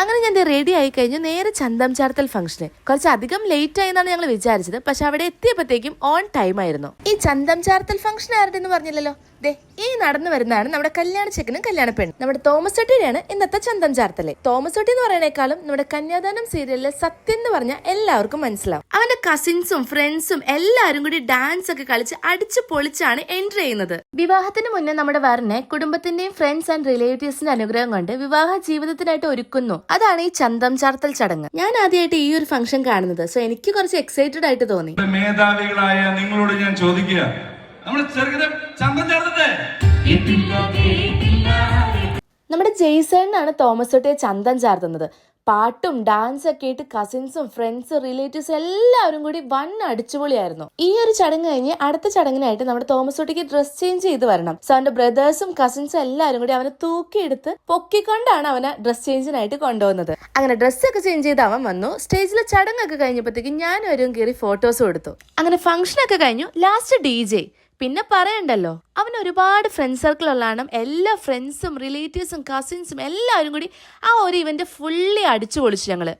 അങ്ങനെ ഞാൻ റെഡി ആയി കഴിഞ്ഞു നേരെ ചന്തം ചാർത്തൽ ഫംഗ്ഷന്. കുറച്ചധികം ലേറ്റ് ആയി എന്നാണ് ഞങ്ങൾ വിചാരിച്ചത്, പക്ഷെ അവിടെ എത്തിയപ്പോഴത്തേക്കും ഓൺ ടൈം ആയിരുന്നു. ഈ ചന്തം ചാർത്തൽ ഫംഗ്ഷൻ ആരുടെ എന്ന് പറഞ്ഞില്ലല്ലോ. ദേ ഈ നടന്നു വരുന്നതാണ് നമ്മുടെ കല്യാണ ചെക്കനും കല്യാണ പെണ്ണും. നമ്മുടെ തോമസ് ചട്ടിയുടെയാണ് ഇന്നത്തെ ചന്തം ചാർത്തല്. തോമസ് ചട്ടി എന്ന് പറയുന്നേക്കാളും നമ്മുടെ കന്യാദാനം സീരിയലിലെ സത്യം എന്ന് പറഞ്ഞാൽ എല്ലാവർക്കും മനസ്സിലാവും. അവന്റെ കസിൻസും ഫ്രണ്ട്സും എല്ലാവരും കൂടി ഡാൻസ് ഒക്കെ കളിച്ച് അടിച്ചു പൊളിച്ചാണ് എൻട്രി ചെയ്യുന്നത്. വിവാഹത്തിന് മുന്നേ നമ്മുടെ വരനെ കുടുംബത്തിന്റെയും ഫ്രണ്ട്സ് ആൻഡ് റിലേറ്റീവ്സിന്റെ അനുഗ്രഹം കൊണ്ട് വിവാഹ ജീവിതത്തിനായിട്ട് ഒരുക്കുന്നു. അതാണ് ഈ ചന്തം ചാർത്തൽ ചടങ്ങ്. ഞാൻ ആദ്യമായിട്ട് ഈ ഒരു ഫംഗ്ഷൻ കാണുന്നത്, സോ എനിക്ക് കുറച്ച് എക്സൈറ്റഡ് ആയിട്ട് തോന്നി. മേധാവികളായ നിങ്ങളോട് ഞാൻ ചോദിക്കുക, നമ്മുടെ ജെയ്സണിനാണ് തോമസ് ചട്ടിയെ ചന്തം ചാർത്തുന്നത്. പാട്ടും ഡാൻസ് ഒക്കെ ആയിട്ട് കസിൻസും ഫ്രണ്ട്സും റിലേറ്റീവ്സും എല്ലാവരും കൂടി വൺ അടിച്ചുപൊളിയായിരുന്നു. ഈ ഒരു ചടങ്ങ് കഴിഞ്ഞ് അടുത്ത ചടങ്ങിനായിട്ട് നമ്മുടെ തോമസ് ചട്ടിക്ക് ഡ്രസ് ചേഞ്ച് ചെയ്ത് വരണം. സോ അവന്റെ ബ്രദേഴ്സും കസിൻസും എല്ലാവരും കൂടി അവനെ തൂക്കിയെടുത്ത് പൊക്കിക്കൊണ്ടാണ് അവനെ ഡ്രസ് ചേഞ്ചിനായിട്ട് കൊണ്ടുപോകുന്നത്. അങ്ങനെ ഡ്രസ്സൊക്കെ ചേഞ്ച് ചെയ്ത് അവൻ വന്നു. സ്റ്റേജിലെ ചടങ്ങൊക്കെ കഴിഞ്ഞപ്പോഴത്തേക്കും ഞാൻ വരും കയറി ഫോട്ടോസും എടുത്തു. അങ്ങനെ ഫംഗ്ഷനൊക്കെ കഴിഞ്ഞു. Last DJ. പിന്നെ പറയണ്ടല്ലോ, അവന് ഒരുപാട് ഫ്രണ്ട് സർക്കിൾ ഉള്ളതാണ്. എല്ലാ ഫ്രണ്ട്സും റിലേറ്റീവ്സും കസിൻസും എല്ലാവരും കൂടി ആ ഒരു ഇവന്റ് ഫുള്ളി അടിച്ചു പൊളിച്ചു ഞങ്ങള്.